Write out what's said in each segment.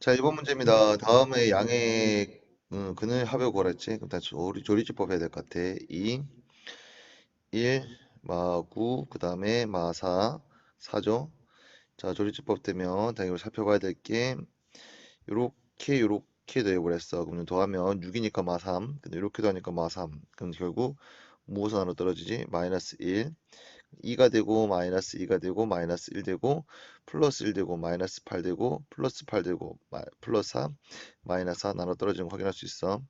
자, 1번 문제입니다. 다음에 양의 근을 합을 구하랬지. 그럼 다시 우리 조리지법 해야 될 것 같아. 2, 1, 마 9, 그 다음에 마 4, 4죠. 자, 조리지법 되면 당연히 살펴봐야 될 게 요렇게 되어버렸어. 그러면 더하면 6이니까 마 3, 근데 이렇게 더하니까 마 3. 그럼 결국 무엇은 나로 떨어지지? 마이너스 1. 2가 되고 마이너스 2가 되고 마이너스 1 되고 플러스 1 되고 마이너스 8 되고 플러스 8 되고 플러스 4 마이너스 4 나눠 떨어지는 거 확인할 수 있어.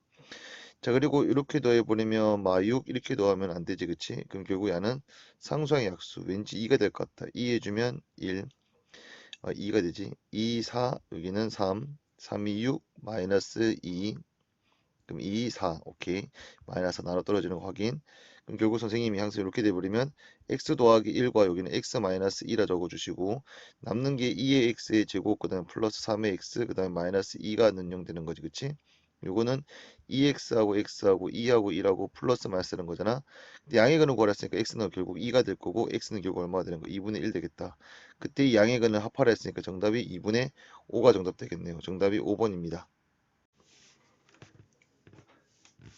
자, 그리고 이렇게 더해버리면 마6 이렇게 더하면 안 되지, 그치? 그럼 결국 얘는 상수항의 약수 왠지 2가 될 것 같아. 2 해주면 1, 2가 되지. 2, 4 여기는 3, 3, 2, 6 마이너스 2. 그럼 2, 4 오케이. 마이너스 나눠 떨어지는 거 확인. 그럼 결국 선생님이 항상 이렇게 돼버리면 x 더하기 1과 여기는 x 마이너스 2라 적어주시고 남는 게 2의 x의 제곱 그 다음에 플러스 3의 x 그 다음에 마이너스 2가 능용되는 거지, 그치? 요거는 2x하고 x하고 2하고 1하고 플러스 마이너스 되는 거잖아. 근데 양의 근을 구하랬으니까 x는 결국 2가 될 거고 x는 결국 얼마가 되는 거? 2분의 1 되겠다. 그때 이 양의 근을 합하라 했으니까 정답이 2분의 5가 정답 되겠네요. 정답이 5번입니다.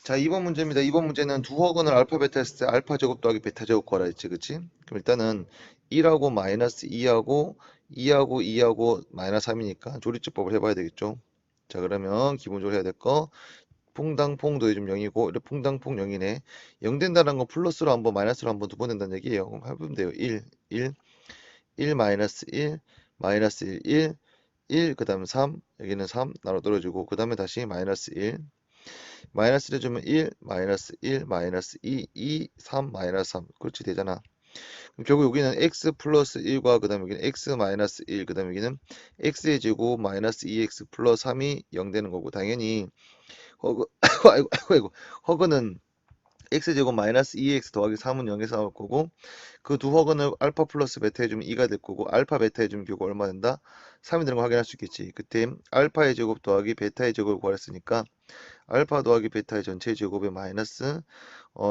자, 2번 문제입니다. 2번 문제는 두 허근을 알파 베타 했을 때 알파 제곱 더하기 베타 제곱 구하라 했지, 그치? 그럼 일단은 1하고 마이너스 2하고 2하고 2하고 마이너스 3이니까 조리제법을 해봐야 되겠죠? 자, 그러면 기본적으로 해야 될 거 퐁당퐁 더해주면 0이고 이렇게 퐁당퐁 0이네. 0 된다는 건 플러스로 한번 마이너스로 한번 두 번 된다는 얘기예요. 그럼 해보면 돼요. 1, 1, 1 마이너스 1, 마이너스 1, 1, 1, 그 다음에 3, 여기는 3 나눠 떨어지고 그 다음에 다시 마이너스 1, 마이너스를 주면 1, 마이너스 1, 마이너스 2, 2, 3, 마이너스 3. 그렇지 되잖아. 그럼 결국 여기는 x 플러스 1과 그 다음에 여기는 x 마이너스 1, 그 다음에 여기는 x의 제곱 마이너스 2x 플러스 3이 0 되는 거고 당연히 허그, 아이고, 허그는 x제곱 마이너스 2x 더하기 3은 0에서 나올 거고 그 두 허근을 알파 플러스 베타 해주면 2가 될 거고 알파 베타 해주면 결국 얼마 된다? 3이 되는 거 확인할 수 있겠지. 그때 알파의 제곱 더하기 베타의 제곱을 구했으니까 알파 더하기 베타의 전체 제곱에 마이너스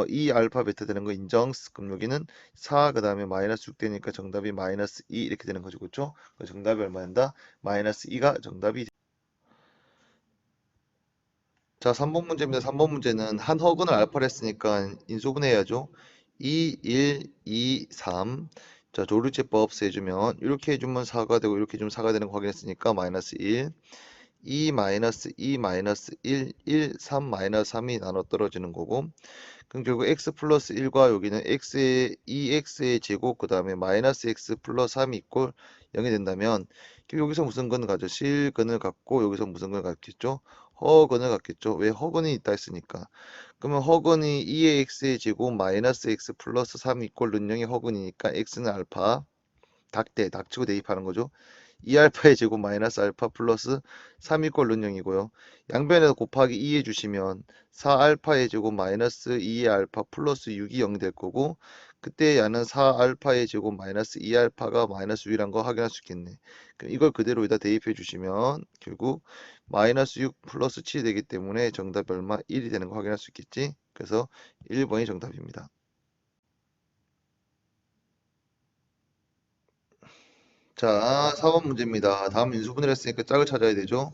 2 알파 베타 되는 거 인정. 그럼 여기는 4 그 다음에 마이너스 6 되니까 정답이 마이너스 2 이렇게 되는 거죠. 그렇죠? 정답이 얼마 된다? 마이너스 2가 정답이. 자, 3번 문제입니다. 3번 문제는 한 허근을 알파를 했으니까 인수분해해야죠. 2, 1, 2, 3. 자, 조르제법 해주면 이렇게 해주면 4가 되고 이렇게 해주면 4가 되는 거 확인했으니까 마이너스 1. 2 마이너스 2 마이너스 1, 1, 3 마이너스 3이 나눠 떨어지는 거고 그럼 결국 x 플러스 1과 여기는 x의 2x의 제곱 그 다음에 마이너스 x 플러스 3이 이꼴 0이 된다면 결국 여기서 무슨 근을 가져? 실근을 갖고 여기서 무슨 근을 갖겠죠? 허근을 갖겠죠. 왜 허근이 있다 했으니까. 그러면 허근이 2의 x의 제곱 마이너스 x 플러스 3 이꼴 능령의 허근이니까 x는 알파 닥치고 대입하는 거죠. 2알파의 제곱 마이너스 알파 플러스 3 이꼴 는영이고요. 양변에서 곱하기 2 해주시면 4알파의 제곱 마이너스 2의 알파 플러스 6이 0이 될 거고 그때 야는 4알파의 제곱 마이너스 2알파가 마이너스 6이란 거 확인할 수 있겠네. 그럼 이걸 그대로 여기다 대입해 주시면 결국 마이너스 6 플러스 7이 되기 때문에 정답이 얼마? 1이 되는 거 확인할 수 있겠지? 그래서 1번이 정답입니다. 자, 4번 문제입니다. 다음 인수분해를 했으니까 짝을 찾아야 되죠.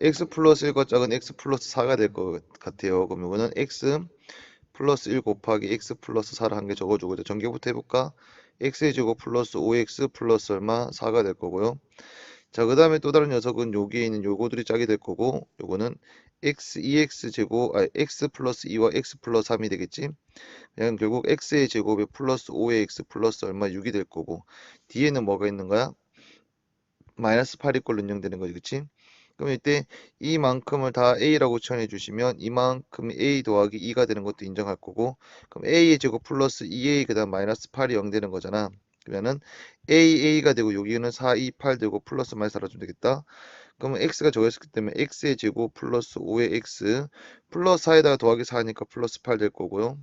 x 플러스 1과 짝은 x 플러스 4가 될 것 같아요. 그럼 이거는 x 플러스 1 곱하기 x 플러스 4를 한 개 적어주고 전개부터 해볼까? x의 제곱 플러스 5x 플러스 얼마? 4가 될 거고요. 자, 그 다음에 또 다른 녀석은 여기에 있는 요거들이 짝이 될 거고 요거는 x 2x 제곱 x 플러스 2와 x 플러스 3이 되겠지? 그냥 결국 x의 제곱에 플러스 5의 x 플러스 얼마 6이 될 거고 뒤에는 뭐가 있는 거야? 마이너스 8이 꼴 운영되는 거지, 그치? 그럼 이때 이만큼을 다 a라고 치환해 주시면 이만큼 a 더하기 2가 되는 것도 인정할 거고 그럼 a의 제곱 플러스 2a 그 다음 마이너스 8이 0 되는 거잖아. 그러면은 a가 되고 여기는 4, 2, 8 되고 플러스 마이너스 알아주면 되겠다. 그러면 x가 적어졌기 때문에 x의 제곱 플러스 5의 x 플러스 4에다가 더하기 4니까 플러스 8 될 거고요.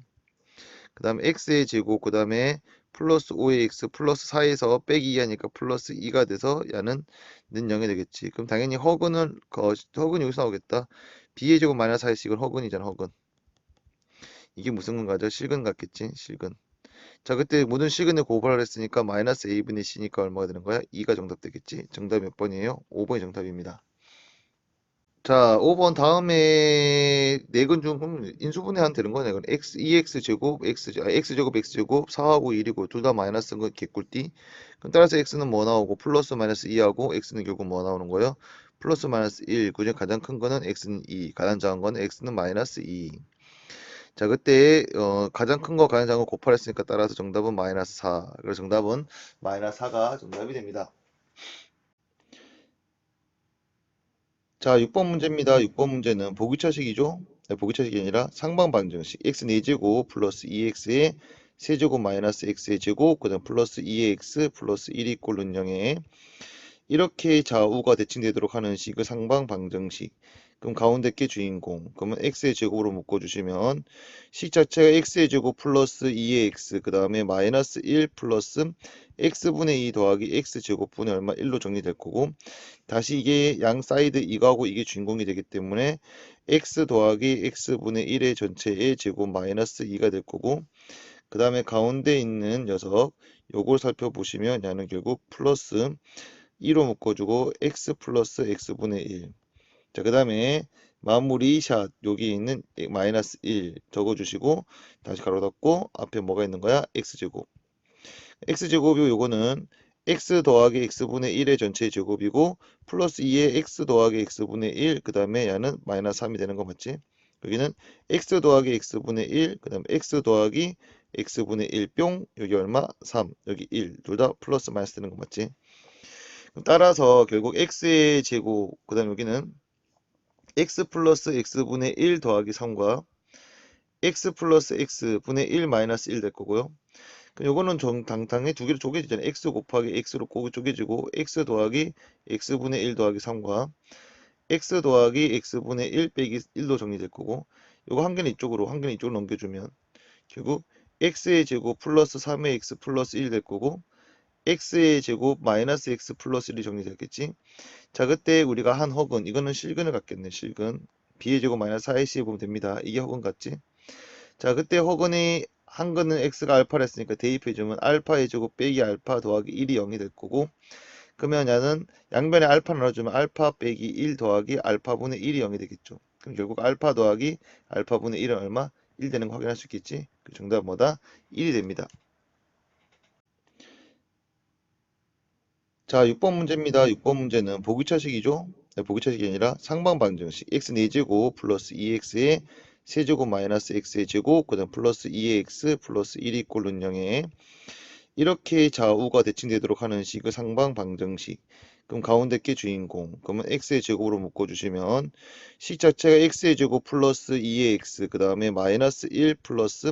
그 다음에 x의 제곱 그 다음에 플러스 5의 x 플러스 4에서 빼기 2 하니까 플러스 2가 돼서 야는 는 0이 되겠지. 그럼 당연히 허근이 여기서 나오겠다. b의 제곱 마이너스 4에서 이건 허근이잖아. 허근. 이게 무슨 근 가죠? 실근 같겠지. 실근. 자, 그때 모든 실근을 고발을 했으니까 마이너스 a분의 c니까 얼마가 되는 거야? 2가 정답 되겠지. 정답 몇 번이에요? 5번이 정답입니다. 자, 5번 다음에 네근 중 그럼 인수분해하면 되는 거네. 그럼 x 2x 제곱 x 제곱 x 제곱 4하고 1이고 둘 다 마이너스인 건 개꿀띠. 그럼 따라서 x는 뭐 나오고 플러스 마이너스 2하고 x는 결국 뭐 나오는 거예요? 플러스 마이너스 1. 그중에 가장 큰 거는 x는 2. 가장 작은 거는 x는 마이너스 2. 자, 그때 가장 큰 거 가장 작은 거 곱하랬으니까 따라서 정답은 마이너스 4. 그래서 정답은 마이너스 4가 정답이 됩니다. 자, 6번 문제입니다. 6번 문제는 보기차식이죠? 네, 보기차식이 아니라 상방방정식. x 4제곱 플러스 2x의 세제곱 마이너스 x의 제곱 그다음 플러스 2x 플러스 1이 꼴은 0에 이렇게 좌우가 대칭되도록 하는 식의 상방방정식. 그럼 가운데 게 주인공. 그러면 x의 제곱으로 묶어주시면 식 자체가 x의 제곱 플러스 2의 x 그 다음에 마이너스 1 플러스 x분의 2 더하기 x제곱분의 얼마 1로 정리될 거고 다시 이게 양 사이드 이거하고 이게 주인공이 되기 때문에 x 더하기 x분의 1의 전체의 제곱 마이너스 2가 될 거고 그 다음에 가운데 있는 녀석 요걸 살펴보시면 얘는 결국 플러스 2로 묶어주고 x 플러스 x분의 1. 자, 그 다음에 마무리 샷 여기 있는 마이너스 1 적어주시고 다시 가로 닫고 앞에 뭐가 있는 거야? x제곱. x제곱이 요거는 x 더하기 x분의 1의 전체 제곱이고 플러스 2의 x 더하기 x분의 1, 그 다음에 얘는 마이너스 3이 되는 거 맞지? 여기는 x 더하기 x분의 1, 그 다음에 x 더하기 x분의 1 뿅, 여기 얼마? 3, 여기 1, 둘 다 플러스 마이너스 되는 거 맞지? 따라서 결국 x의 제곱, 그 다음에 여기는 x 플러스 x분의 1 더하기 3과 x 플러스 x분의 1 마이너스 1 될 거고요. 그럼 요거는 정당당히 두 개로 쪼개지잖아요. x 곱하기 x로 꼭 쪼개지고 x 더하기 x분의 1 더하기 3과 x 더하기 x분의 1 빼기 1로 정리될 거고 요거 한 개는 이쪽으로 한 개는 이쪽으로 넘겨주면 결국 x의 제곱 플러스 3의 x 플러스 1 될 거고 x의 제곱 마이너스 x 플러스 1이 정리되겠지. 자, 그때 우리가 한 허근 이거는 실근을 갖겠네. 실근 b의 제곱 마이너스 4ac 보면 됩니다. 이게 허근 같지. 자, 그때 허근이 한 거는 x가 알파를 했으니까 대입해주면 알파의 제곱 빼기 알파 더하기 1이 0이 될 거고 그러면 얘는 양변에 알파 넣어주면 알파 빼기 1 더하기 알파분의 1이 0이 되겠죠. 그럼 결국 알파 더하기 알파분의 1은 얼마? 1 되는 거 확인할 수 있겠지. 그 정답은 뭐다? 1이 됩니다. 자, 6번 문제입니다. 6번 문제는 보기차식이죠? 네, 보기차식이 아니라 상방방정식. x 4제곱 플러스 2x의 세제곱 마이너스 x의 제곱 그다음 플러스 2x 플러스 1이 꼴은 0에 이렇게 좌우가 대칭되도록 하는 식의 상방방정식. 그럼 가운데 게 주인공. 그러면 x의 제곱으로 묶어주시면 식 자체가 x의 제곱 플러스 2의 x 그 다음에 마이너스 1 플러스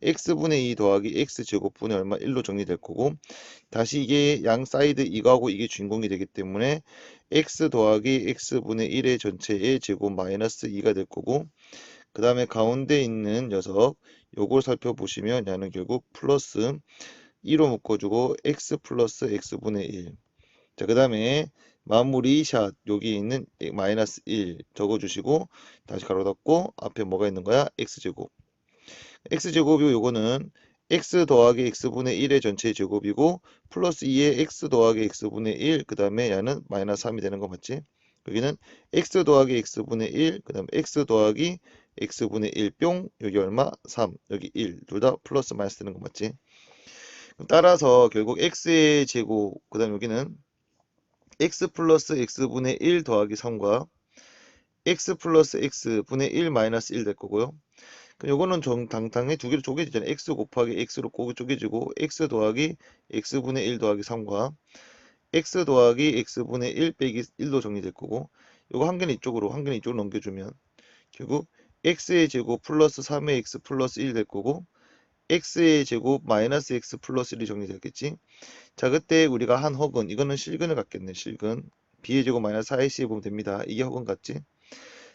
x분의 2 더하기 x제곱분의 얼마 1로 정리될 거고 다시 이게 양 사이드 이거하고 이게 주인공이 되기 때문에 x 더하기 x분의 1의 전체의 제곱 마이너스 2가 될 거고 그 다음에 가운데 있는 녀석 요걸 살펴보시면 얘는 결국 플러스 2로 묶어주고 x 플러스 x분의 1. 자, 그 다음에 마무리 샷 여기 있는 마이너스 1 적어주시고 다시 가로 닫고 앞에 뭐가 있는 거야? x제곱. x제곱이 요거는 x 더하기 x분의 1의 전체 제곱이고 플러스 2의 x 더하기 x분의 1, 그 다음에 얘는 마이너스 3이 되는 거 맞지? 여기는 x 더하기 x분의 1, 그 다음에 x 더하기 x분의 1 뿅, 여기 얼마? 3, 여기 1, 둘 다 플러스 마이너스 되는 거 맞지? 따라서 결국 x의 제곱, 그 다음에 여기는 x 플러스 x분의 1 더하기 3과 x 플러스 x분의 1 마이너스 1 될 거고요. 그럼 요거는 정당당히 두 개로 쪼개지잖아요. x 곱하기 x로 꼭 쪼개지고 x 더하기 x분의 1 더하기 3과 x 더하기 x분의 1 빼기 1로 정리될 거고 요거 한 개는 이쪽으로 한 개는 이쪽으로 넘겨주면 결국 x의 제곱 플러스 3의 x 플러스 1 될 거고 x의 제곱 마이너스 x 플러스 1이 정리되겠지. 자, 그때 우리가 한 허근 이거는 실근을 갖겠네. 실근 b의 제곱 마이너스 4ac 보면 됩니다. 이게 허근 같지.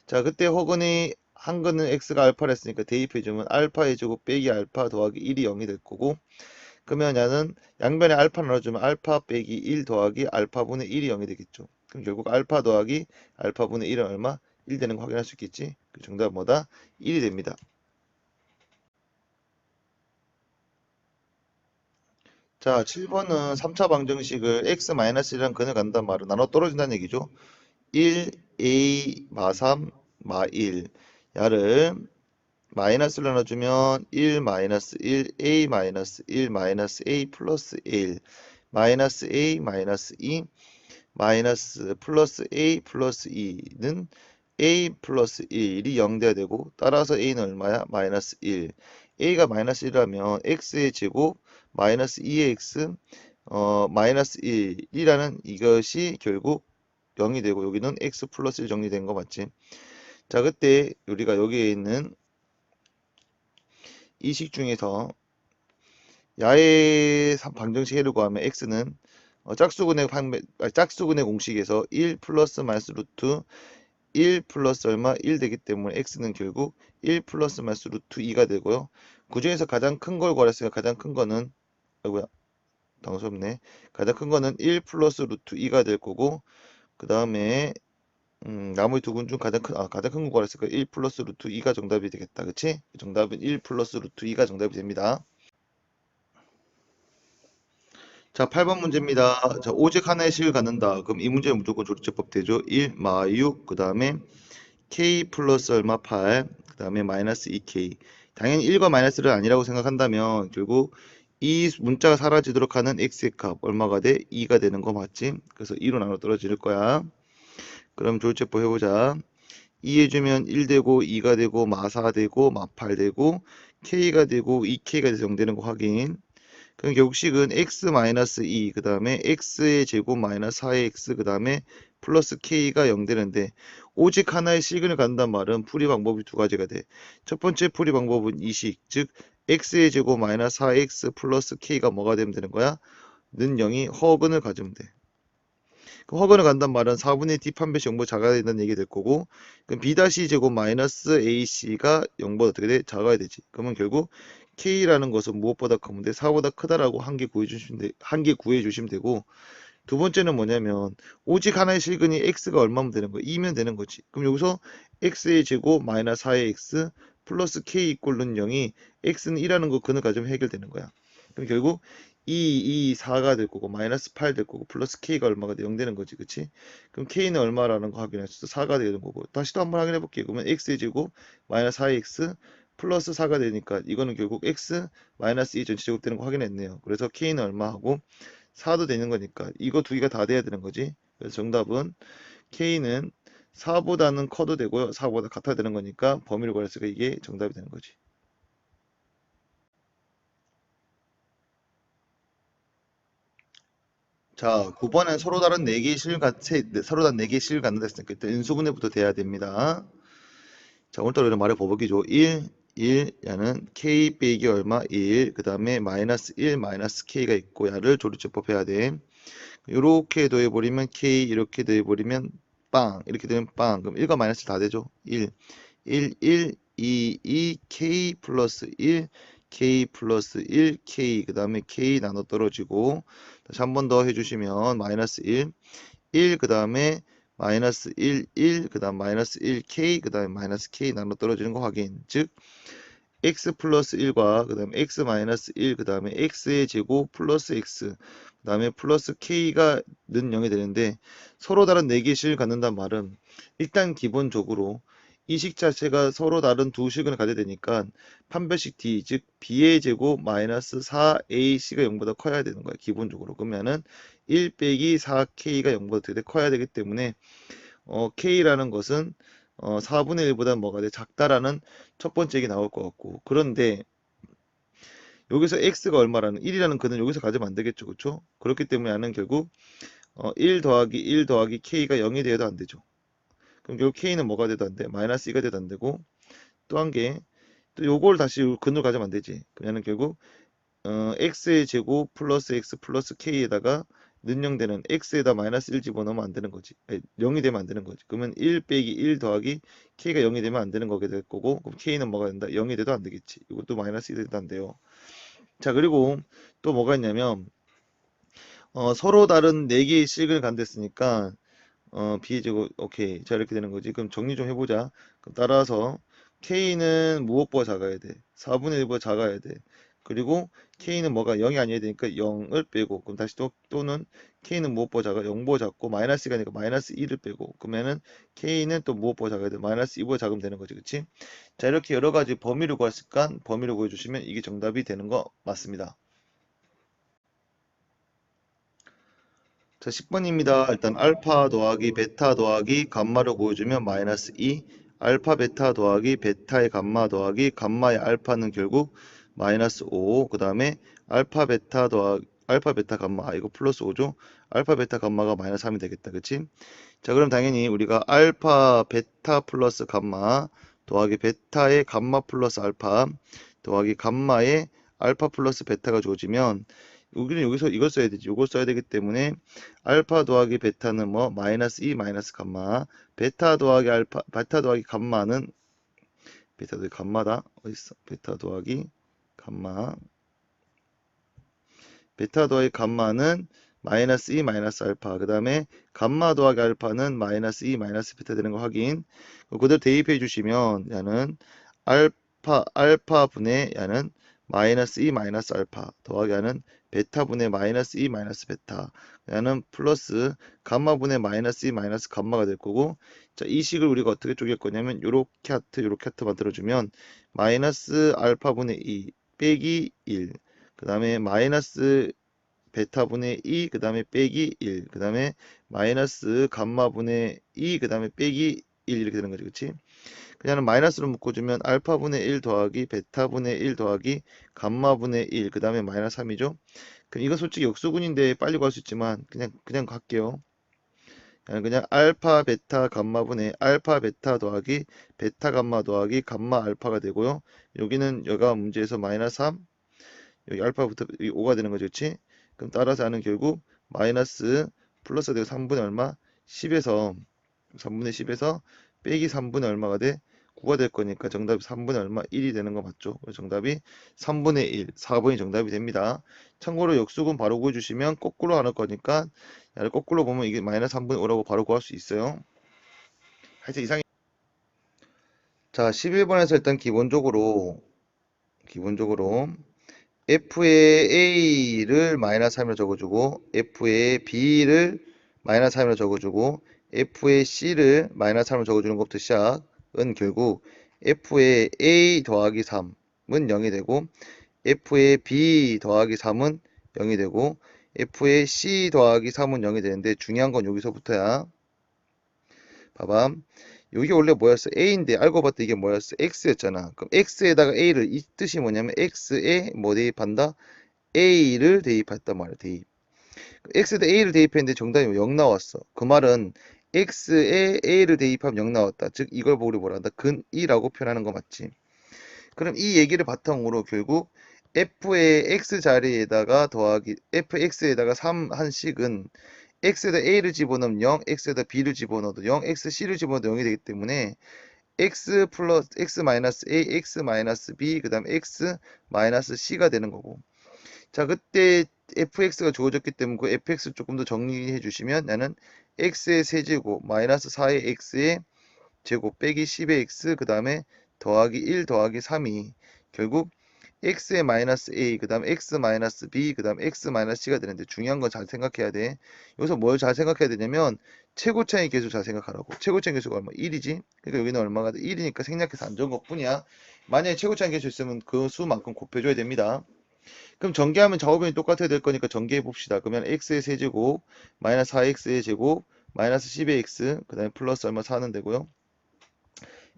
자, 그때 허근이 한 거는 x가 알파를 했으니까 대입해주면 알파의 제곱 빼기 알파 더하기 1이 0이 될 거고 그러면 얘는 양변에 알파 넣어주면 알파 빼기 1 더하기 알파분의 1이 0이 되겠죠. 그럼 결국 알파 더하기 알파분의 1은 얼마? 1 되는 거 확인할 수 있겠지. 그 정답은 뭐다? 1이 됩니다. 자, 7번은 3차 방정식을 x-1이라는 근을 간단 말은 나눠 떨어진다는 얘기죠. 1, A, 마3, 마1 야를 마이너스를 나눠주면 1, 마이너스 1, A, 마이너스 1, 마이너스 A, 플러스 1 마이너스 A, 마이너스 2 마이너스 플러스 A, 플러스 2는 A 플러스 1이 0 돼야 되고 따라서 A는 얼마야? 마이너스 1 A가 마이너스 1이라면 X의 제곱 마이너스 2의 X 마이너스 1이라는 이것이 결국 0이 되고 여기는 X 플러스 1 정리된 거 맞지? 자, 그때 우리가 여기에 있는 이 식 중에서 야의 방정식 해를 구하면 x는 짝수근의 공식에서 1 플러스 마이너스 루트 1 플러스 얼마 1 되기 때문에 x는 결국 1 플러스 마이너스 루트 2가 되고요. 그 중에서 가장 큰 걸 구하랬으니까 가장 큰 거는 아이고야 당수없네. 가장 큰 거는 1 플러스 루트 2가 될 거고 그 다음에 나머지 두 군 중 가장 큰 거 구하랬으니까 1 플러스 루트 2가 정답이 되겠다. 그치? 정답은 1 플러스 루트 2가 정답이 됩니다. 자, 8번 문제입니다. 자, 오직 하나의 식을 갖는다. 그럼 이 문제는 무조건 조리제법 되죠. 1, 마 6, 그 다음에 k 플러스 얼마 8, 그 다음에 마이너스 2k. 당연히 1과 마이너스를 아니라고 생각한다면 결국 이 문자가 사라지도록 하는 x의 값 얼마가 돼? 2가 되는 거 맞지? 그래서 2로 나눠 떨어질 거야. 그럼 조리제법 해보자. 2 해주면 1 되고 2가 되고 마 4 되고 마 8 되고 k가 되고 2k가 돼서 0 되는 거 확인. 그럼 결국식은 x-2 그 다음에 x의 제곱 마이너스 4의 x 그 다음에 플러스 k가 0 되는데 오직 하나의 식을 간단 말은 풀이 방법이 두 가지가 돼. 첫 번째 풀이 방법은 이 식, 즉 x의 제곱 마이너스 4x 플러스 k가 뭐가 되면 되는 거야? 는 0이 허근을 가지면 돼. 그럼 허근을 간단 말은 4분의 d 판별식 0보다 작아야 된다는 얘기 될 거고 그럼 b 제곱 마이너스 ac가 0보다 어떻게 돼? 작아야 되지. 그러면 결국 k라는 것은 무엇보다 크면 4보다 크다라고 한 개 구해 주시면 되고 두 번째는 뭐냐면 오직 하나의 실근이 x가 얼마면 되는 거야? 2면 되는 거지. 그럼 여기서 x의 제곱 마이너스 4의 x 플러스 k 이꼴은 0이 x는 1라는 거 근을 가지면 해결되는 거야. 그럼 결국 2, 4가 될 거고 마이너스 8 될 거고 플러스 k가 얼마가 돼? 0 되는 거지. 그치? 그럼 k는 얼마라는 거 확인해서 4가 되는 거고 다시 또 한번 확인해 볼게요. 그러면 x의 제곱 마이너스 4의 x 플러스 4가 되니까 이거는 결국 x 마이너스 2 전체제곱 되는 거 확인했네요. 그래서 k는 얼마 하고 4도 되는 거니까 이거 두 개가 다 돼야 되는 거지. 그래서 정답은 k는 4보다는 커도 되고요. 4보다 같아야 되는 거니까 범위를 구했으니까 이게 정답이 되는 거지. 자, 9번은 서로 다른 4개의 서로 다른 4개의 실을 갖는다 했으니까 일단 인수분해부터 돼야 됩니다. 자, 오늘따라 이런 말해 보기죠. 1 야는 k 빼기 얼마 1, 그 다음에 마이너스 1 마이너스 k가 있고 야를 조리제법 해야 돼. 이렇게 더해버리면 k 이렇게 더해버리면 빵 이렇게 되면 빵 그럼 1과 마이너스 다 되죠. 1 2 k 플러스 1 k 플러스 1 k 그 다음에 k 나눠 떨어지고 다시 한 번 더 해주시면 마이너스 1 그 다음에 마이너스 1 그 다음 마이너스 1 k 그 다음에 마이너스 k 나눠 떨어지는 거 확인. 즉 x 플러스 1과 그 다음에 x 마이너스 1 그 다음에 x의 제곱 플러스 x 그 다음에 플러스 k가 는 0이 되는데 서로 다른 4개의 식을 갖는단 말은 일단 기본적으로 이 식 자체가 서로 다른 두 식을 가져야 되니까 판별식 d 즉 b의 제곱 마이너스 4ac가 0보다 커야 되는 거야 기본적으로. 그러면은 1 빼기 4k가 0보다 되게 커야 되기 때문에 k라는 것은 4분의 1보다 뭐가 돼? 작다라는 첫 번째 얘기 나올 것 같고 그런데 여기서 x가 얼마라는 1이라는 근은 여기서 가져면 안 되겠죠. 그렇죠? 그렇기 때문에 나는 결국 1 더하기 1 더하기 k가 0이 되어도 안 되죠. 그럼 결국 k는 뭐가 돼도 안 돼? 마이너스 2가 돼도 안 되고 또 한 개 또 요걸 다시 근으로 가져면 안 되지. 그러면 결국 x의 제곱 플러스 x 플러스 k에다가 는영되는 x에다 마이너스 1 집어넣으면 안 되는 거지. 아니, 0이 되면 안 되는 거지. 그러면 1 빼기 1 더하기 k가 0이 되면 안 되는 거게 될 거고 그럼 k는 뭐가 된다? 0이 돼도 안 되겠지. 이것도 마이너스 2 돼도 안 돼요. 자, 그리고 또 뭐가 있냐면 서로 다른 4개의 식을 간댔으니까 b제곱 오케이. 자, 이렇게 되는 거지. 그럼 정리 좀 해보자. 그럼 따라서 k는 무엇보다 작아야 돼? 4분의 1보다 작아야 돼. 그리고 k는 뭐가 0이 아니어야 되니까 0을 빼고, 그럼 다시 또는 k는 무엇보다 작아? 0보다 작고 마이너스 2가 되니까 마이너스 2를 빼고, 그러면은 k는 또 무엇보다 작아야 돼? 마이너스 2보다 작으면 되는 거지, 그치? 자, 이렇게 여러 가지 범위를 구했으니까 범위를 구해주시면 이게 정답이 되는 거 맞습니다. 자, 10번입니다. 일단 알파 더하기 베타 더하기 감마를 구해주면 마이너스 2, 알파 베타 더하기 베타의 감마 더하기 감마의 알파는 결국 마이너스 5, 그 다음에 알파 베타 더하기 알파 베타 감마, 이거 플러스 5죠? 알파 베타 감마가 마이너스 3이 되겠다, 그치? 자, 그럼 당연히 우리가 알파 베타 플러스 감마 더하기 베타의 감마 플러스 알파 더하기 감마의 알파 플러스 베타가 주어지면 우리는 여기서 이걸 써야 되지. 이걸 써야 되기 때문에 알파 더하기 베타는 뭐 마이너스 2 마이너스 감마, 베타 더하기 알파 베타 더하기 감마는 베타 더하기 감마다 어디 있어? 베타 더하기 감마, 베타 더하기 감마는 마이너스 2 마이너스 알파, 그 다음에 감마 더하기 알파는 마이너스 2 마이너스 베타 되는 거 확인. 그대로 대입해 주시면 야는 알파 분의 야는 마이너스 2 마이너스 알파 더하기 야는 베타 분의 마이너스 2 마이너스 베타, 야는 플러스 감마 분의 마이너스 2 마이너스 감마가 될 거고. 자, 이 식을 우리가 어떻게 쪼갤 거냐면 요렇게 하트 만들어주면 마이너스 알파 분의 2 빼기 1, 그 다음에 마이너스 베타분의 2, 그 다음에 빼기 1, 그 다음에 마이너스 감마분의 2, 그 다음에 빼기 1 이렇게 되는 거지, 그치? 그냥 마이너스로 묶어주면 알파분의 1 더하기 베타분의 1 더하기 감마분의 1, 그 다음에 마이너스 3이죠? 그럼 이거 솔직히 역수분인데 빨리 구할 수 있지만 그냥 갈게요. 그냥 알파 베타 감마분의 알파 베타 더하기 베타 감마 더하기 감마 알파가 되고요. 여기는 여가 문제에서 마이너스 3, 여기 알파부터 5가 되는 거죠, 그치? 그럼 따라서 하는 결국 마이너스 플러스 되고 3분의 얼마? 10에서 3분의 10에서 빼기 3분의 얼마가 돼? 9가 될 거니까 정답이 3분의 얼마? 1이 되는 거 맞죠? 그래서 정답이 3분의 1, 4번이 정답이 됩니다. 참고로 역수분 바로 구해주시면 거꾸로 하는 거니까 야를 거꾸로 보면 이게 마이너스 3분의 5라고 바로 구할 수 있어요. 하여튼 이상이. 자, 11번에서 일단 기본적으로 f의 a를 마이너스 3이라 적어주고 f의 b를 마이너스 3이라 적어주고 f의 c를 마이너스 3으로 적어주는 것부터 시작은 결국 f의 a 더하기 3은 0이 되고 f의 b 더하기 3은 0이 되고 f의 c 더하기 3은 0이 되는데 중요한 건 여기서부터야. 봐봐. 이게 원래 뭐였어? a인데 알고 봤더니 이게 뭐였어? x였잖아. 그럼 x에다가 a를, 이 뜻이 뭐냐면 x에 뭐 대입한다? a를 대입했단 말이야. 대입. x에다 a를 대입했는데 정답이 0 나왔어. 그 말은 x에 a를 대입하면 0 나왔다. 즉 이걸 보고 우리 뭐라 한다? 근 2라고 표현하는 거 맞지? 그럼 이 얘기를 바탕으로 결국 f의 x 자리에다가 더하기 fx에다가 3 한 식은 x에다 a를 집어넣으면 0, x에다 b를 집어넣어도 0, x c를 집어넣어도 0이 되기 때문에 x 플러스 x 마이너스 a, x 마이너스 b, 그 다음 x 마이너스 c가 되는 거고. 자, 그때 fx가 주어졌기 때문에 그 fx 조금 더 정리해 주시면 나는 x의 세제곱 마이너스 4의 x의 제곱 빼기 10의 x, 그 다음에 더하기 1 더하기 3이 결국 x의 마이너스 a, 그 다음 x 마이너스 b, 그 다음 x 마이너스 c가 되는데 중요한 건 잘 생각해야 돼. 여기서 뭘 잘 생각해야 되냐면 최고차의 계수 잘 생각하라고. 최고차의 계수가 얼마? 1이지? 그러니까 여기는 얼마가 돼? 1이니까 생략해서 안 적은 것 뿐이야. 만약에 최고차의 계수 있으면 그 수만큼 곱해줘야 됩니다. 그럼 전개하면 좌우변이 똑같아야 될 거니까 전개해 봅시다. 그러면 x의 세제곱 마이너스 4x의 제곱 마이너스 10의 x, 그 다음에 플러스 얼마 4는 되고요.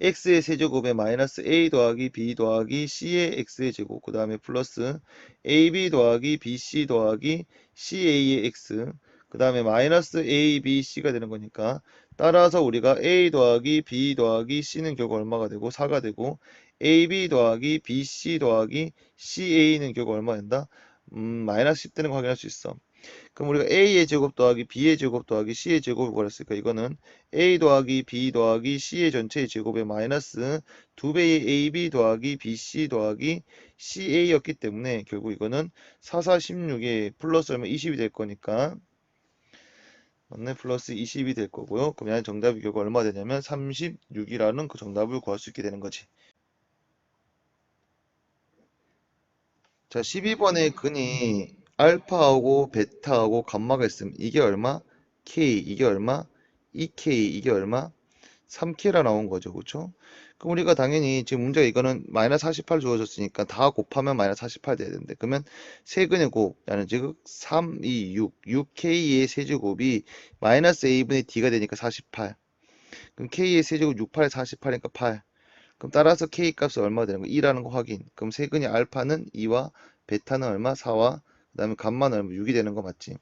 x의 세제곱에 마이너스 a 더하기 b 더하기 c의 x의 제곱, 그 다음에 플러스 ab 더하기 bc 더하기 ca의 x, 그 다음에 마이너스 a, b, c가 되는 거니까 따라서 우리가 a 더하기 b 더하기 c는 결국 얼마가 되고 4가 되고 ab 더하기 bc 더하기 ca는 결국 얼마 된다? 마이너스 10 되는 거 확인할 수 있어. 그럼 우리가 a의 제곱 더하기 b의 제곱 더하기 c의 제곱을 구했으니까 이거는 a 더하기 b 더하기 c의 전체의 제곱에 마이너스 2배의 ab 더하기 bc 더하기 ca였기 때문에 결국 이거는 4, 4, 16에 플러스 얼마 20이 될 거니까 맞네, 플러스 20이 될 거고요. 그러면 정답이 결국 얼마 되냐면 36이라는 그 정답을 구할 수 있게 되는 거지. 자, 12번의 근이 알파하고 베타하고 감마가 있으면 이게 얼마? K, 이게 얼마? 2K, 이게 얼마? 3K라 나온 거죠. 그쵸? 그럼 우리가 당연히 지금 문제가 이거는 마이너스 48 주어졌으니까 다 곱하면 마이너스 48 돼야 되는데 그러면 세근의 곱야는 즉 3, 2, 6, 6K의 세제곱이 마이너스 A분의 D가 되니까 48. 그럼 K의 세제곱 68에 48이니까 8. 그럼 따라서 K 값이 얼마 되는 거야? 2라는 거 확인. 그럼 세근의 알파는 2와 베타는 얼마? 4와 그 다음에 감마는 얼마? 6이 되는 거 맞지?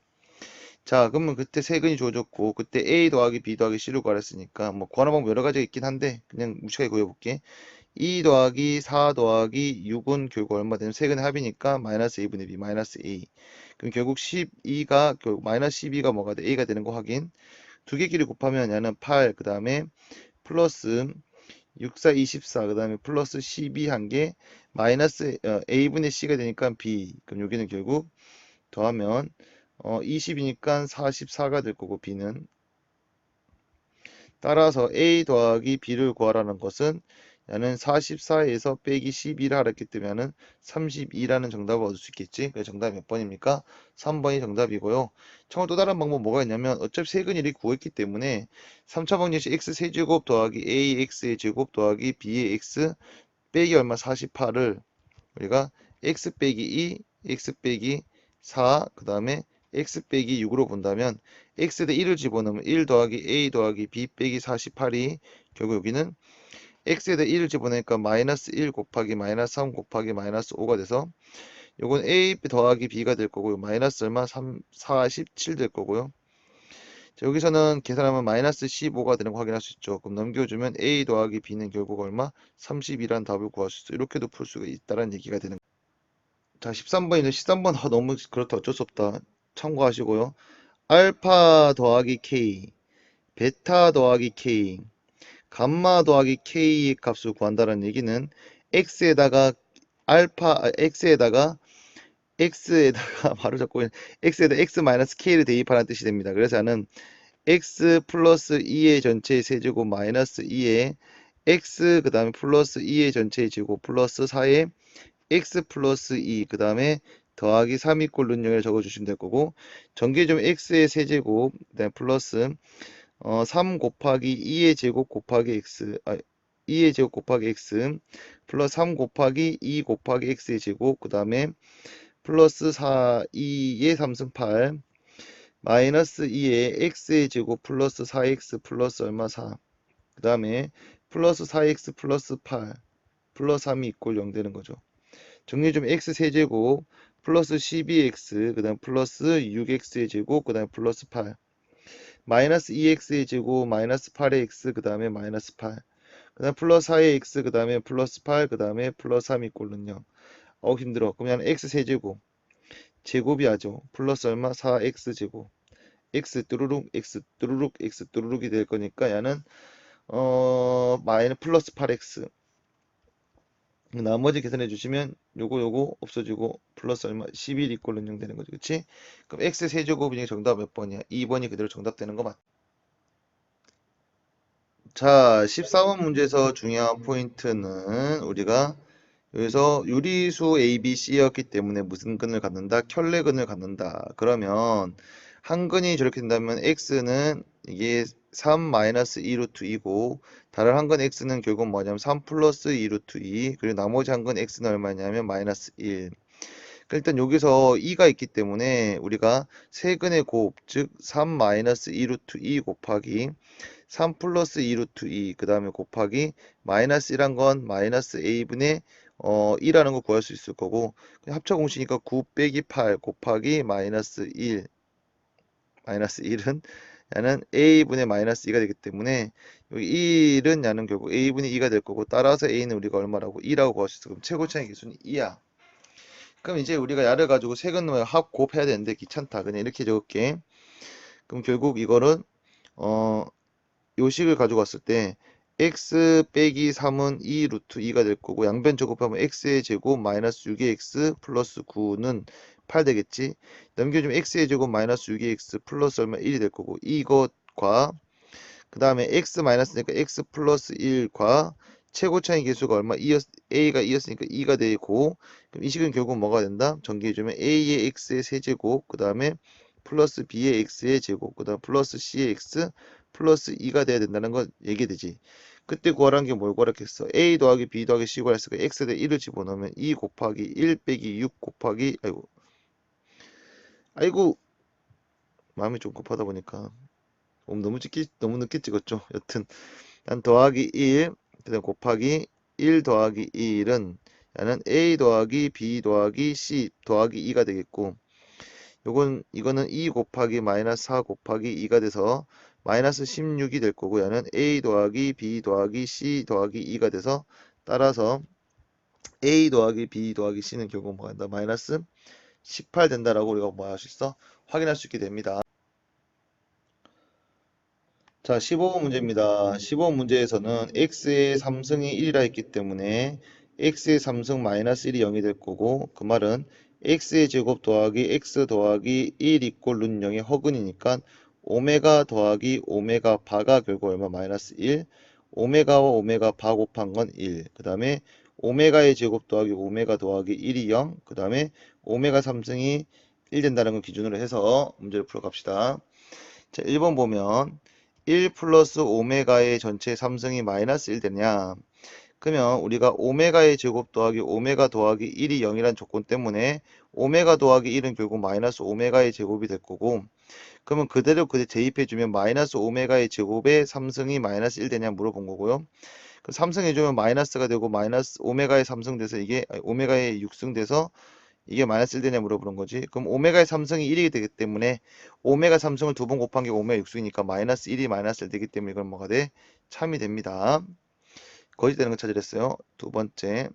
자, 그러면 그때 세근이 주어졌고 그때 A 더하기 B 더하기 C를 구하랬으니까 뭐 구하는 방법 여러 가지가 있긴 한데 그냥 무식하게 구해볼게. 2 더하기 4 더하기 6은 결국 얼마 되냐면 세근의 합이니까 마이너스 A분의 B 마이너스 A. 그럼 결국 12가 결국 마이너스 12가 뭐가 돼? A가 되는 거 확인. 두 개 길이 곱하면 얘는 8, 그 다음에 플러스 6, 4, 24, 그 다음에 플러스 12 한 개, 마이너스 A분의 C가 되니까 B. 그럼 여기는 결국 더하면 20이니까 44가 될 거고 B는. 따라서 A 더하기 B를 구하라는 것은 야는 44에서 빼기 12를 하랬기 때문에 야는 32라는 정답을 얻을 수 있겠지. 그래서 정답이 몇 번입니까? 3번이 정답이고요. 참고로 또 다른 방법 뭐가 있냐면 어차피 세근일이 구했기 때문에 3차 방정식 x 세제곱 더하기 ax의 제곱 더하기 b의 x 빼기 얼마 48을 우리가 x 빼기 2, x 빼기 4, 그 다음에 x 빼기 6으로 본다면 x에 1을 집어넣으면 1 더하기 a 더하기 b 빼기 48이 결국 여기는 x에 1을 집어넣으니까 마이너스 1 곱하기 마이너스 3 곱하기 마이너스 5가 돼서 요건 a 더하기 b가 될 거고요. 마이너스 얼마? 3, 47 될 거고요. 자, 여기서는 계산하면 마이너스 15가 되는 거 확인할 수 있죠. 그럼 넘겨주면 a 더하기 b는 결국 얼마? 30이라는 답을 구할 수 있어. 이렇게도 풀 수가 있다는 얘기가 되는 거예요. 자, 13번인데 13번 너무 그렇다 어쩔 수 없다. 참고하시고요. 알파 더하기 k, 베타 더하기 k, 감마 더하기 k의 값을 구한다는 얘기는 x에다가 x에다가 바로 잡고 x에다 x 마이너스 k를 대입하라는 뜻이 됩니다. 그래서 나는 x 플러스 2의 전체의 세제곱 마이너스 2의 x 그 다음에 플러스 2의 전체의 제곱 플러스 4의 x 플러스 2 그 다음에 더하기 3이 꼴 능력을 적어주시면 될 거고 전개점 x의 세제곱 그다음에 플러스 3 곱하기 2의 제곱 곱하기 x 2의 제곱 곱하기 x 플러스 3 곱하기 2 곱하기 x의 제곱 그 다음에 플러스 4 2의 3승 8 마이너스 2의 x의 제곱 플러스 4x 플러스 얼마 4 그 다음에 플러스 4x 플러스 8 플러스 3이 이꼴 0 되는 거죠. 정리 좀 x 세제곱 플러스 12x 그 다음 플러스 6x의 제곱 그 다음에 플러스 8 마이너스 2x의 제곱 마이너스 8의 x 그 다음에 마이너스 8 그 다음 플러스 4의 x 그 다음에 플러스 8 그 다음에 플러스 3이 꼴은 0 힘들어. 그러면 x 세제곱 제곱이 하죠. 플러스 얼마? 4x 제곱 x 뚜루룩 x 뚜루룩 x 뚜루룩이 될 거니까 얘는 마이너스 플러스 8x 나머지 계산해 주시면 요거 없어지고 플러스 얼마 11 이꼴 은 0 되는 거죠. 그치? 그럼 x 세제곱이 정답 몇 번이야? 2번이 그대로 정답 되는 거 맞. 자, 14번 문제에서 중요한 포인트는 우리가 여기서 유리수 A, B, C였기 때문에 무슨 근을 갖는다? 켤레근을 갖는다. 그러면 한 근이 저렇게 된다면 x는 이게 3-2 루트 2고 다른 한 근 x는 결국 뭐냐면 3 플러스 2 루트 2 그리고 나머지 한 근 x는 얼마냐면 마이너스 1. 일단 여기서 2가 있기 때문에 우리가 세 근의 곱, 즉 3-2 루트 2 곱하기 3 플러스 2 루트 2, 그 다음에 곱하기 마이너스 1한 건 마이너스 a분의 2라는 거 구할 수 있을 거고 합쳐 공식이니까 9 빼기 8 곱하기 마이너스 1 마이너스 1은 야는 a분의 마이너스 2가 되기 때문에 여기 1은 야는 결국 a분의 2가 될 거고 따라서 a는 우리가 얼마라고 2라고 구할 수 있어. 그럼 최고차의 기준이 2야. 그럼 이제 우리가 야를 가지고 세근을 합 곱해야 되는데 귀찮다. 그냥 이렇게 적을게. 그럼 결국 이거는 요식을 가지고 왔을 때 x 빼기 3은 2 루트 2가 될 거고 양변 제곱하면 x의 제곱 마이너스 6의 x 플러스 9는 8 되겠지. 넘겨주면 x의 제곱 마이너스 6의 x 플러스 얼마 1이 될 거고 이것과 그 다음에 x 마이너스니까 x 플러스 1과 최고 차이 계수가 얼마? A가 2였으니까 2가 되고, 그럼 이 식은 결국 뭐가 된다? 전개해주면 A의 X의 세제곱, 그 다음에 플러스 B의 X의 제곱, 그 다음 플러스 C의 X, 플러스 2가 돼야 된다는 거 얘기되지. 그때 구하라는 게 뭘 구하랬겠어? A 더하기 B 더하기 C 구하랬으니까 X에 대해 1을 집어넣으면 2 곱하기 1 빼기 6 곱하기, 아이고, 마음이 좀 급하다 보니까. 너무 늦게 찍었죠. 여튼, 난 더하기 1, 그 다음 곱하기 1 더하기 1은 야는 A 더하기 B 더하기 C 더하기 2가 되겠고, 이거는 2 곱하기 마이너스 4 곱하기 2가 돼서 마이너스 16이 될 거고, 야는 A 더하기 B 더하기 C 더하기 2가 돼서, 따라서 A 더하기 B 더하기 C는 결국 뭐가 된다? 마이너스 18 된다라고 우리가 뭐 할 수 있어? 확인할 수 있게 됩니다. 자, 15번 문제입니다. 15번 문제에서는 x의 3승이 1이라 했기 때문에 x의 3승 마이너스 1이 0이 될 거고, 그 말은 x의 제곱 더하기 x 더하기 1 이꼴 룬 0의 허근이니까 오메가 더하기 오메가 바가 결국 얼마? 마이너스 1. 오메가와 오메가 바 곱한 건 1. 그 다음에 오메가의 제곱 더하기 오메가 더하기 1이 0. 그 다음에 오메가 3승이 1 된다는 걸 기준으로 해서 문제를 풀어갑시다. 자, 1번 보면 1 플러스 오메가의 전체 3승이 마이너스 1 되냐? 그러면 우리가 오메가의 제곱 더하기 오메가 더하기 1이 0이란 조건 때문에 오메가 더하기 1은 결국 마이너스 오메가의 제곱이 될 거고, 그러면 그대로 대입해주면 마이너스 오메가의 제곱에 3승이 마이너스 1 되냐 물어본 거고요. 그 3승 해주면 마이너스가 되고 마이너스 오메가의 3승 돼서 오메가의 6승 돼서 이게 마이너스 1 되냐 물어보는 거지. 그럼 오메가의 3승이 1이 되기 때문에 오메가 3승을 두 번 곱한 게 오메가 6승이니까 마이너스 1이 마이너스 1 되기 때문에 이건 뭐가 돼? 참이 됩니다. 거짓되는 거 찾으랬어요. 두 번째.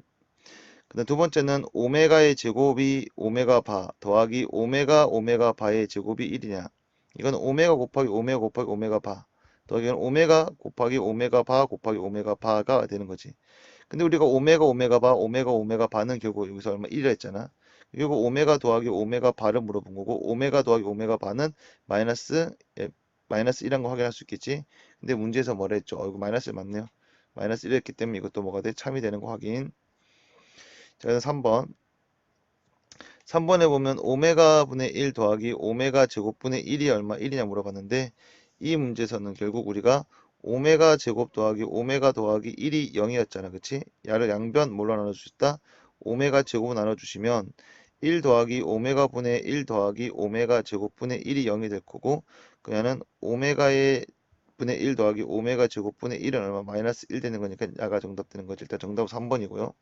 그다음 두 번째는 오메가의 제곱이 오메가 바 더하기 오메가 바의 제곱이 1이냐. 이건 오메가 곱하기 오메가 곱하기 오메가 바 더하기 오메가 곱하기 오메가 바 곱하기 오메가 바가 되는 거지. 근데 우리가 오메가 바는 결국 여기서 얼마 1이라 했잖아. 결국 오메가 더하기 오메가 바를 물어본 거고, 오메가 더하기 오메가 바는 마이너스 1한 거 확인할 수 있겠지. 근데 문제에서 뭐라 했죠? 이거 마이너스 맞네요. 마이너스 1이었기 때문에 이것도 뭐가 돼? 참이 되는 거 확인. 자, 그래서 3번. 3번에 보면 오메가 분의 1 더하기 오메가 제곱분의 1이 얼마 1이냐 물어봤는데, 이 문제에서는 결국 우리가 오메가 제곱 더하기 오메가 더하기 1이 0이었잖아. 그치? 야를 양변 뭘로 나눠줄 수 있다? 오메가 제곱으로 나눠주시면 1 더하기 오메가 분의 1 더하기 오메가 제곱분의 1이 0이 될 거고, 그야는 오메가의 분의 1 더하기 오메가 제곱분의 1은 얼마? 마이너스 1 되는 거니까 야가 정답 되는 거지. 일단 정답은 3번이고요.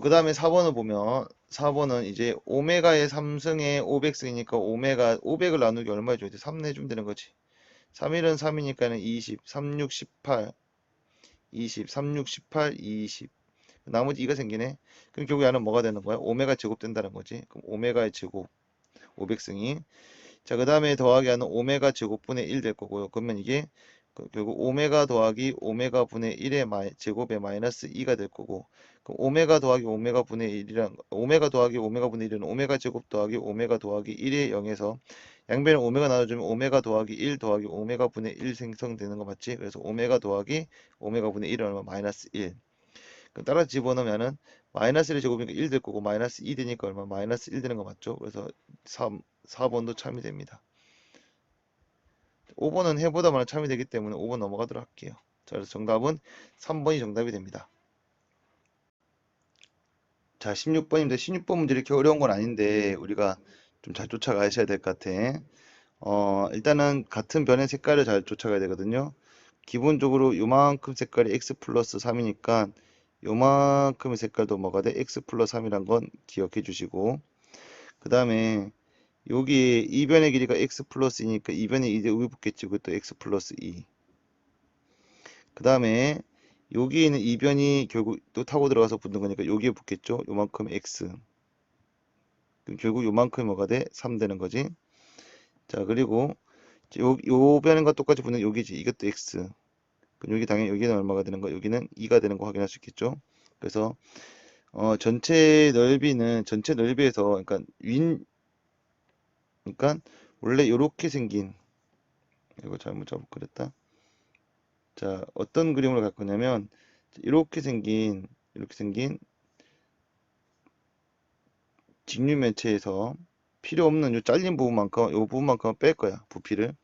그 다음에 4번을 보면 4번은 이제 오메가의 3승에 500승이니까 오메가 500을 나누기 얼마 줘야 돼? 3 내주면 되는 거지. 3일은 3이니까는 20, 3, 6, 18, 20, 3, 6, 18, 20. 나머지 2가 생기네. 그럼 결국 얘는 뭐가 되는 거야? 오메가 제곱 된다는 거지. 그럼 오메가의 제곱 500승이. 자, 그 다음에 더하기 하는 오메가 제곱분의 1 될 거고요. 그러면 이게 결국 오메가 더하기 오메가 분의 1의 제곱의 마이너스 2가 될 거고, 그럼 오메가 더하기 오메가 분의 1이란 오메가 더하기 오메가 분의 1은 오메가 제곱 더하기 오메가 더하기 1의 0에서 양변을 오메가 나눠주면 오메가 더하기 1 더하기 오메가 분의 1 생성되는 거 맞지? 그래서 오메가 더하기 오메가 분의 1은 얼마? 마이너스 1. 그럼 따라 집어넣으면은 마이너스 1의 제곱이니까 1 될 거고 마이너스 2 되니까 얼마? 마이너스 1 되는 거 맞죠? 그래서 4번도 참이 됩니다. 5번은 해보다 많은 참이 되기 때문에 5번 넘어가도록 할게요. 자, 그래서 정답은 3번이 정답이 됩니다. 자, 16번입니다. 16번 문제 이렇게 어려운 건 아닌데 우리가 좀 잘 쫓아가셔야 될 것 같아. 일단은 같은 변의 색깔을 잘 쫓아가야 되거든요. 기본적으로 요만큼 색깔이 x 플러스 3이니까 요만큼의 색깔도 뭐가 돼? x 플러스 3이란 건 기억해 주시고, 그 다음에 여기 이변의 길이가 x 플러스 2니까 이변에 이제 우유 붙겠지. 그것도 x 플러스 2. 그 다음에 여기에는 이변이 결국 또 타고 들어가서 붙는 거니까 여기에 붙겠죠. 요만큼 x. 그럼 결국 요만큼 뭐가 돼? 3 되는 거지. 자, 그리고 요 변과 똑같이 붙는 여기지. 이것도 x. 그럼 여기 당연히 여기는 얼마가 되는 거? 여기는 2가 되는 거 확인할 수 있겠죠. 그래서 전체 넓이에서 그러니까 원래 요렇게 생긴, 이거 잘못 잡고 그랬다. 자, 어떤 그림을 갈 거냐면 이렇게 생긴 직류면체에서 필요 없는 요 잘린 부분만큼 요 부분만큼은 뺄 거야, 부피를.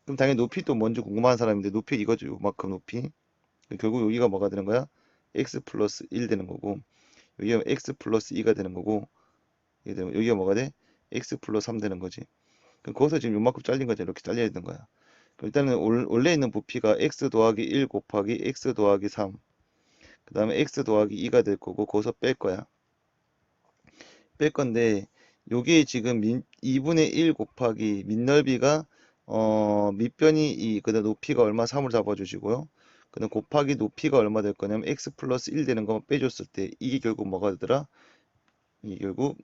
그럼 당연히 높이도 먼저 궁금한 사람인데 높이 이거죠, 요만큼 높이. 결국 여기가 뭐가 되는 거야? x 플러스 1 되는 거고, 여기가 x 플러스 2가 되는 거고, 여기가 뭐가 돼? x 플러스 3 되는 거지. 그럼 거기서 지금 요만큼 잘린 거죠. 이렇게 잘려야 되는 거야. 그럼 일단은 원래 있는 부피가 x 더하기 1 곱하기 x 더하기 3, 그 다음에 x 더하기 2가 될 거고, 거기서 뺄 거야. 뺄 건데, 요게 지금 2분의 1 곱하기 밑넓이가 밑변이 2, 그 다음 높이가 얼마 3으로 잡아주시고요. 그 다음 곱하기 높이가 얼마 될 거냐면 x 플러스 1 되는 것만 빼줬을 때 이게 결국 뭐가 되더라? 이게 결국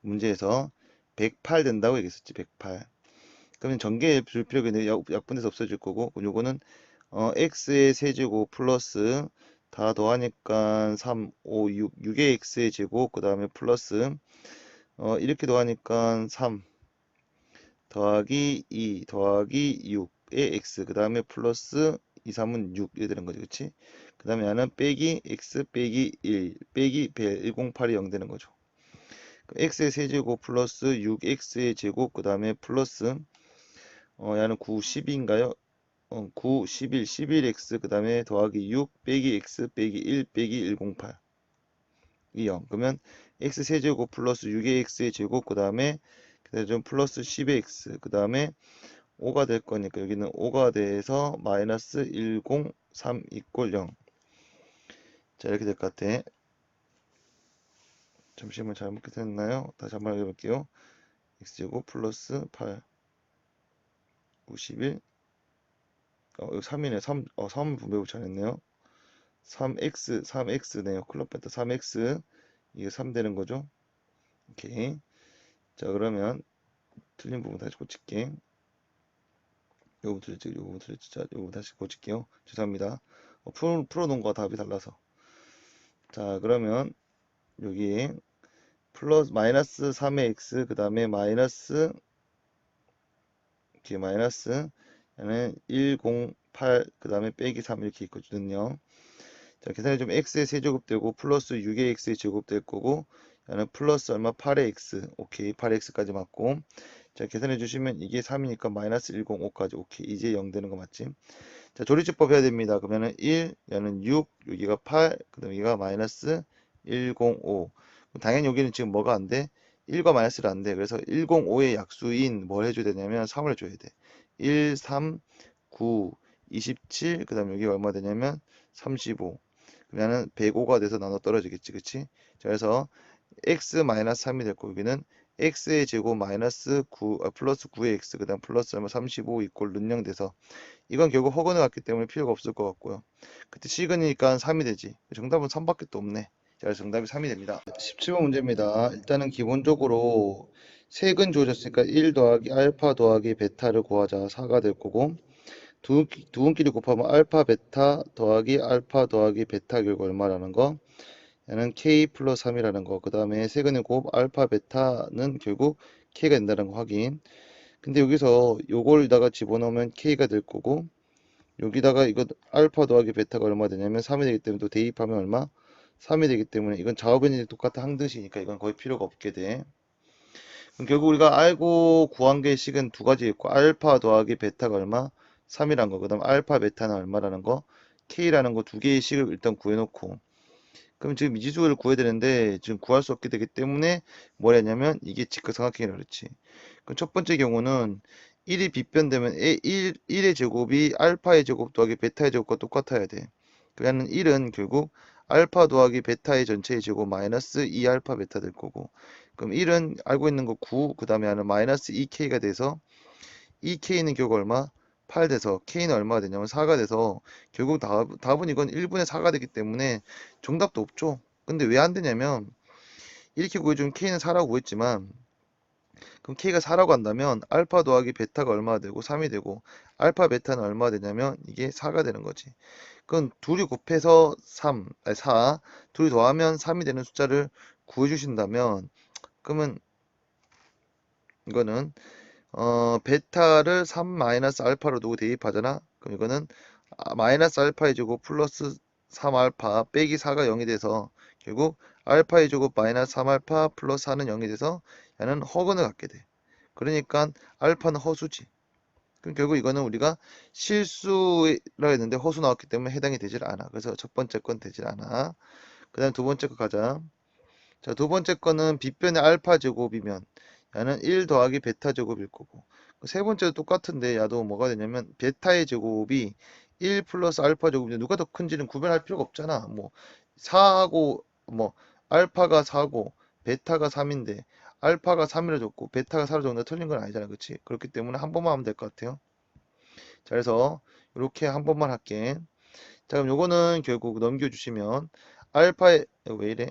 문제에서 108 된다고 얘기했었지. 108. 그러면 전개 줄 필요가 있는데 약분해서 없어질 거고, 요거는 x의 세제곱 플러스 다 더하니까 3, 5, 6, 6의 x의 제곱, 그 다음에 플러스 이렇게 더하니까 3 더하기 2 더하기 6의 x, 그 다음에 플러스 2, 3은 6 이렇게 되는 거죠. 그치? 그 다음에 얘는 빼기 x 빼기 1 빼기 108이 0 되는 거죠. x의 세제곱 플러스 6x의 제곱, 그 다음에 플러스 얘는 9, 10인가요? 9, 11, 11x, 그 다음에 더하기 6 빼기 x 빼기 1 빼기 108 이 0. 그러면 x 세제곱 플러스 6의 x의 제곱, 그 다음에 좀 플러스 10의 x, 그 다음에 5가 될 거니까 여기는 5가 돼서 마이너스 103 이꼴 0. 자, 이렇게 될 것 같아. 잠시만, 잘못 계산했나요? 다시 한번 해볼게요. x제곱 플러스 8 91 이거 3이네. 3 분배 잘했네요. 3x네요. 클럽 뺐다. 3x 이게 3 되는 거죠. 오케이. 자, 그러면 틀린 부분 다시 고칠게. 요거 틀렸지, 요거 틀렸지. 자, 요거 다시 고칠게요. 죄송합니다. 풀어놓은 거와 답이 달라서. 자, 그러면 여기 플러스 마이너스 3의 x, 그 다음에 마이너스 이렇게 마이너스 얘는 108, 그 다음에 빼기 3 이렇게 있거든요. 자, 계산해 주면 x의 세제곱 되고 플러스 6의 x의 제곱 될 거고, 얘는 플러스 얼마? 8의 x. 오케이. 8x까지 맞고. 자, 계산해 주시면 이게 3이니까 마이너스 105까지. 오케이. 이제 0 되는 거 맞지? 자, 조리집법 해야 됩니다. 그러면은 1, 얘는 6, 여기가 8, 그 다음에 여기가 마이너스 105. 당연히 여기는 지금 뭐가 안 돼? 1과 마이너스가 안 돼. 그래서 105의 약수인 뭘 해줘야 되냐면 3을 줘야 돼. 1, 3, 9, 27, 그 다음에 여기가 얼마 되냐면 35. 그러면은 105가 돼서 나눠 떨어지겠지, 그치? 자, 그래서 x 마이너스 3이 될 거고, 여기는 x의 제곱 마이너스 9, 플러스 9의 x, 그 다음 플러스 얼마 35 이꼴 는0 돼서, 이건 결국 허근에 갔기 때문에 필요가 없을 것 같고요. 그때 시근이니까 3이 되지. 정답은 3밖에 또 없네. 자, 그래서 정답이 3이 됩니다. 17번 문제입니다. 일단은 기본적으로 색은 주어졌으니까 1 더하기 알파 더하기 베타를 구하자. 4가 될 거고, 두근끼리 곱하면 알파 베타 더하기 알파 더하기 베타 결과 얼마라는 거, 얘는 k 플러스 3이라는 거, 그 다음에 세근의 곱 알파 베타는 결국 k가 된다는 거 확인. 근데 여기서 요걸다가 집어넣으면 k가 될 거고, 여기다가 이거 알파 더하기 베타가 얼마 되냐면 3이 되기 때문에 또 대입하면 얼마? 3이 되기 때문에 이건 좌우변이 똑같은 항등식이니까 이건 거의 필요가 없게 돼. 그럼 결국 우리가 알고 구한 게 식은 두 가지 있고, 알파 더하기 베타가 얼마? 3이란 거. 그 다음 알파 베타는 얼마라는 거? k라는 거 두 개의 식을 일단 구해놓고, 그럼 지금 미지수를 구해야 되는데 지금 구할 수 없게 되기 때문에 뭘 했냐면 이게 직각삼각형이라 그렇지. 그럼 첫 번째 경우는 1이 빗변되면 1의 제곱이 알파의 제곱 더하기 베타의 제곱과 똑같아야 돼. 그러면 1은 결국 알파 더하기 베타의 전체의 제곱 마이너스 2알파 베타 될 거고, 그럼 1은 알고 있는 거 9, 그 다음에 하는 마이너스 2k가 돼서 2k는 결국 얼마? 8 돼서 k는 얼마가 되냐면 4가 돼서 결국 답은 이건 1분의 4가 되기 때문에 정답도 없죠. 근데 왜 안 되냐면 이렇게 구해주면 k는 4라고 구했지만, 그럼 k가 4라고 한다면 알파 더하기 베타가 얼마가 되고 3이 되고, 알파 베타는 얼마가 되냐면 이게 4가 되는 거지. 그건 둘이 곱해서 3, 아니 4, 둘이 더하면 3이 되는 숫자를 구해주신다면, 그러면 이거는 베타를 3 마이너스 알파로 두고 대입하잖아. 그럼 이거는 마이너스 알파의 제곱 플러스 3알파 빼기 4가 0이 돼서 결국 알파의 제곱 마이너스 3알파 플러스 4는 0이 돼서 얘는 허근을 갖게 돼. 그러니까 알파는 허수지. 그럼 결국 이거는 우리가 실수라 했는데 허수 나왔기 때문에 해당이 되질 않아. 그래서 첫 번째 건 되질 않아. 그 다음 두 번째 거 가자. 자, 두 번째 거는 빗변의 알파 제곱이면 야는 1 더하기 베타 제곱일 거고, 세 번째도 똑같은데 야도 뭐가 되냐면 베타의 제곱이 1 플러스 알파 제곱인데 누가 더 큰지는 구별할 필요가 없잖아. 뭐 4하고 뭐 알파가 4고 베타가 3인데 알파가 3이라 줬고 베타가 4로 줬는데 틀린 건 아니잖아. 그치? 그렇기 때문에 한 번만 하면 될 것 같아요. 자, 그래서 이렇게 한 번만 할게. 자, 그럼 요거는 결국 넘겨주시면 알파의 왜 이래?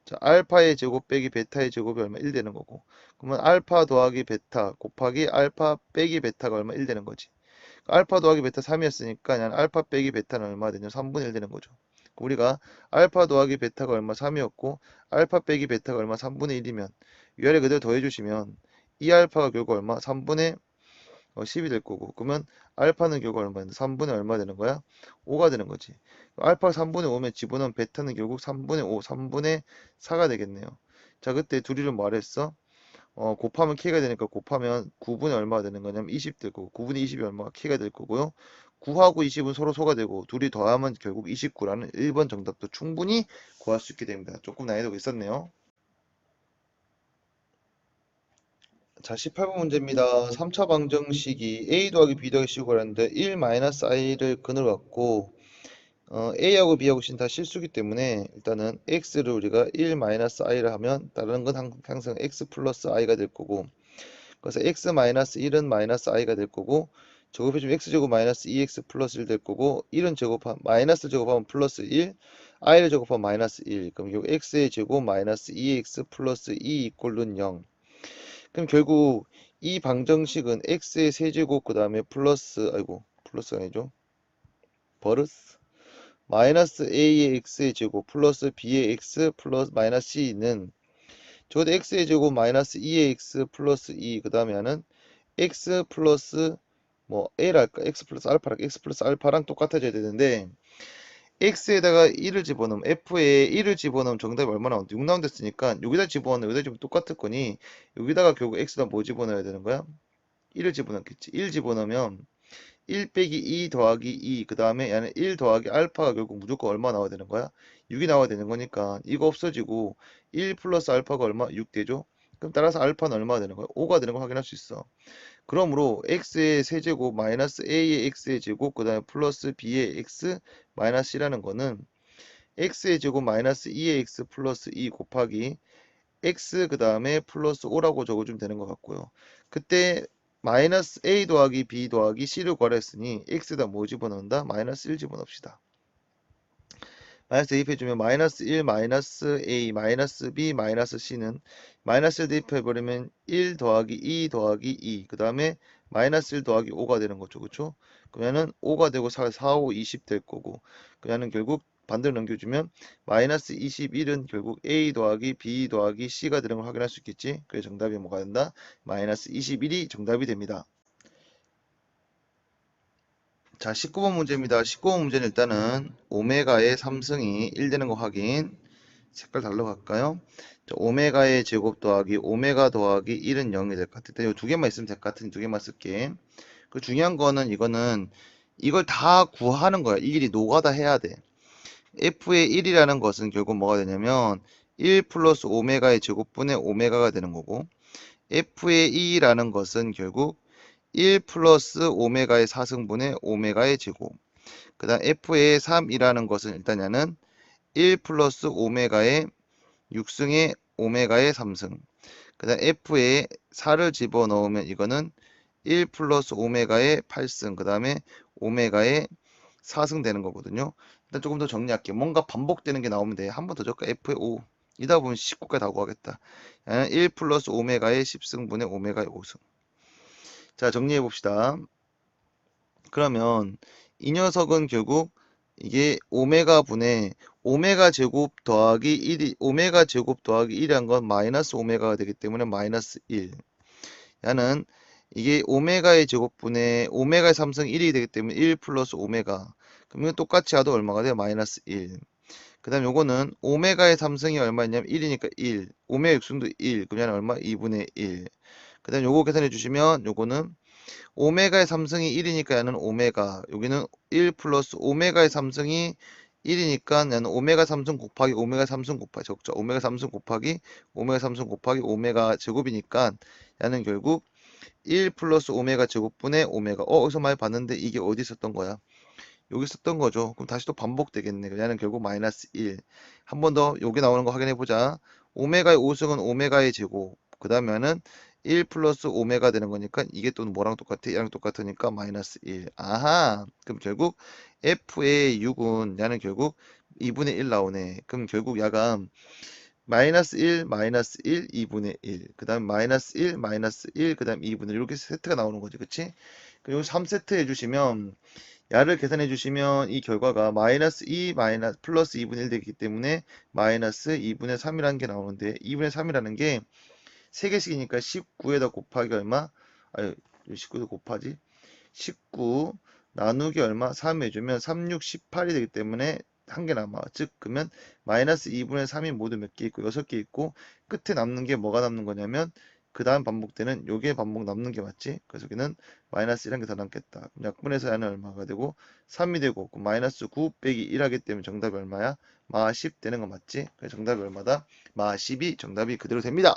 자, 알파의 제곱 빼기 베타의 제곱이 얼마? 1 되는 거고. 그러면 알파 더하기 베타 곱하기 알파 빼기 베타가 얼마? 1 되는 거지. 알파 더하기 베타 3이었으니까 그냥 알파 빼기 베타는 얼마 되냐? 3분의 1 되는 거죠. 우리가 알파 더하기 베타가 얼마? 3이었고 알파 빼기 베타가 얼마? 3분의 1이면 위아래 그대로 더해주시면 이 알파가 결국 얼마? 3분의 10이 될 거고, 그러면 알파는 결국 얼마인데 3분의 얼마 되는 거야? 5가 되는 거지. 알파 3분의 5면 집어넣으면 베타는 결국 3분의 5, 3분의 4가 되겠네요. 자, 그때 둘이를 말했어. 곱하면 k가 되니까 곱하면 9분의 얼마가 되는 거냐면 20 될 거고, 9분의 20이 얼마가 k가 될 거고요. 9하고 20은 서로 소가 되고 둘이 더하면 결국 29라는 1번 정답도 충분히 구할 수 있게 됩니다. 조금 난이도가 있었네요. 자, 18번 문제입니다. 3차 방정식이 a 더하기 b 더하기 c고 그랬는데 1-i를 근으로 갖고 a하고 b하고 c는 다 실수기 때문에 일단은 x를 우리가 1-i를 하면 다른 건 항상 x 플러스 i가 될 거고, 그래서 x-1은 마이너스 i가 될 거고, 제곱해주면 x제곱 마이너스 2x 플러스 1 될 거고, 1은 마이너스를 제곱하면 플러스 1, i를 제곱하면 마이너스 1. 그럼 결국 x의 제곱 마이너스 2x 플러스 2 이꼴은 0. 그럼 결국 이 방정식은 x의 세제곱 그 다음에 플러스, 아이고 플러스가 아니죠, 버릇 마이너스 a의 x의 제곱 플러스 b의 x 플러스 마이너스 c는 저것도 x의 제곱 마이너스 2의 x 플러스 2 그 다음에 하는 x 플러스 뭐 a랄까, x 플러스 알파랑 x 플러스 알파랑 똑같아져야 되는데 x에다가 1을 집어넣으면 f에 1을 집어넣으면 정답이 얼마 나온다? 6 나온댔으니까 여기다 집어넣으면 여기다 집으면 똑같을 거니 여기다가 결국 x다 뭐 집어넣어야 되는 거야? 1을 집어넣겠지. 1 집어넣으면 1 빼기 2 더하기 2 그 다음에 얘는 1 더하기 알파가 결국 무조건 얼마 나와야 되는 거야? 6이 나와야 되는 거니까 이거 없어지고 1 플러스 알파가 얼마? 6 되죠? 그럼 따라서 알파는 얼마가 되는 거야? 5가 되는 거 확인할 수 있어. 그러므로 x의 세제곱 마이너스 a의 x의 제곱 그 다음에 플러스 b의 x 마이너스 c라는 거는 x의 제곱 마이너스 2의 x 플러스 2 곱하기 x 그 다음에 플러스 5라고 적어주면 되는 것 같고요. 그때 마이너스 a 더하기 b 더하기 c를 구하랬으니 x에다 뭐 집어넣는다? 마이너스 1 집어넣읍시다. 마이너스 대입해주면 마이너스 1 마이너스 a 마이너스 b 마이너스 c는 마이너스 1 대입해버리면 1 더하기 2 더하기 2 그 다음에 마이너스 1 더하기 5가 되는 거죠. 그쵸? 그러면은 5가 되고 4, 5, 20 될 거고, 그러면 결국 반대로 넘겨주면 마이너스 21은 결국 a 더하기 b 더하기 c가 되는 걸 확인할 수 있겠지. 그래서 정답이 뭐가 된다? 마이너스 21이 정답이 됩니다. 자, 19번 문제입니다. 19번 문제는 일단은 오메가의 3승이 1 되는 거 확인. 색깔 달러 갈까요? 자, 오메가의 제곱 더하기 오메가 더하기 1은 0이 될 것 같아. 이 두 개만 있으면 될 것 같으니 두 개만 쓸게. 그 중요한 거는 이거는 이걸 다 구하는 거야. 이 일이 노가다 해야 돼. f의 1이라는 것은 결국 뭐가 되냐면 1 플러스 오메가의 제곱분의 오메가가 되는 거고, f의 2라는 것은 결국 1 플러스 오메가의 4승분의 오메가의 제곱. 그 다음 f의 3이라는 것은 일단 얘는 1 플러스 오메가의 6승의 오메가의 3승. 그 다음 f에 4를 집어넣으면 이거는 1 플러스 오메가의 8승. 그 다음에 오메가의 4승 되는 거거든요. 일단 조금 더 정리할게요. 뭔가 반복되는 게 나오면 돼. 한 번 더 적을까? f의 5. 이다 보면 19까지 다 구하겠다. 얘는 1 플러스 오메가의 10승분의 오메가의 5승. 자, 정리해 봅시다. 그러면 이 녀석은 결국 이게 오메가 분의 오메가 제곱 더하기 1이 오메가 제곱 더하기 1이란 건 마이너스 오메가가 되기 때문에 마이너스 1. 야는 이게 오메가의 제곱분의 오메가의 3승 1이 되기 때문에 1 플러스 오메가. 그럼 이건 똑같이 하도 얼마가 돼요? 마이너스 1. 그 다음 요거는 오메가의 3승이 얼마냐면 1이니까 1. 오메가 6승도 1. 그럼 얘는 얼마? 2분의 1. 그 다음 요거 계산해 주시면 요거는 오메가의 3승이 1이니까 얘는 오메가. 여기는 1 플러스 오메가의 3승이 1이니까 얘는 오메가 3승 곱하기 오메가 3승 곱하기 적죠. 오메가 3승 곱하기 오메가 3승 곱하기 오메가 제곱이니까 얘는 결국 1 플러스 오메가 제곱분의 오메가. 어디서 많이 봤는데 이게 어디 있었던 거야? 여기 있었던 거죠. 그럼 다시 또 반복되겠네. 얘는 결국 마이너스 1. 한 번 더 여기 나오는 거 확인해 보자. 오메가의 5승은 오메가의 제곱. 그 다음에는 1 플러스 오메가 되는 거니까 이게 또 뭐랑 똑같아? 얘랑 똑같으니까 마이너스 1. 아하. 그럼 결국 f의 6은 얘는 결국 2분의 1 나오네. 그럼 결국 야가 마이너스 1, 마이너스 1, 2분의 1. 그 다음 마이너스 1, 마이너스 1, 그 다음 2분의 1. 이렇게 세트가 나오는 거지. 그치? 그리고 3세트 해주시면 야를 계산해 주시면 이 결과가 마이너스 2 마이너스 플러스 2분의 1 되기 때문에 마이너스 2분의 3이라는 게 나오는데 2분의 3이라는 게 3개씩이니까 19에다 곱하기 얼마? 아유 19에다 곱하지 19 나누기 얼마? 3 해주면 3, 6, 18이 되기 때문에 한 개 남아. 즉 그러면 마이너스 2분의 3이 모두 몇 개 있고 6개 있고 끝에 남는 게 뭐가 남는 거냐면 그 다음 반복되는 요게 반복 남는 게 맞지? 그래서 여기는 마이너스 1한 개 더 남겠다. 그럼 약분해서 야는 얼마가 되고 3이 되고 그럼 마이너스 9 빼기 1 하기 때문에 정답이 얼마야? 마 10 되는 거 맞지? 그래서 정답이 얼마다? 마 10이 정답이 그대로 됩니다.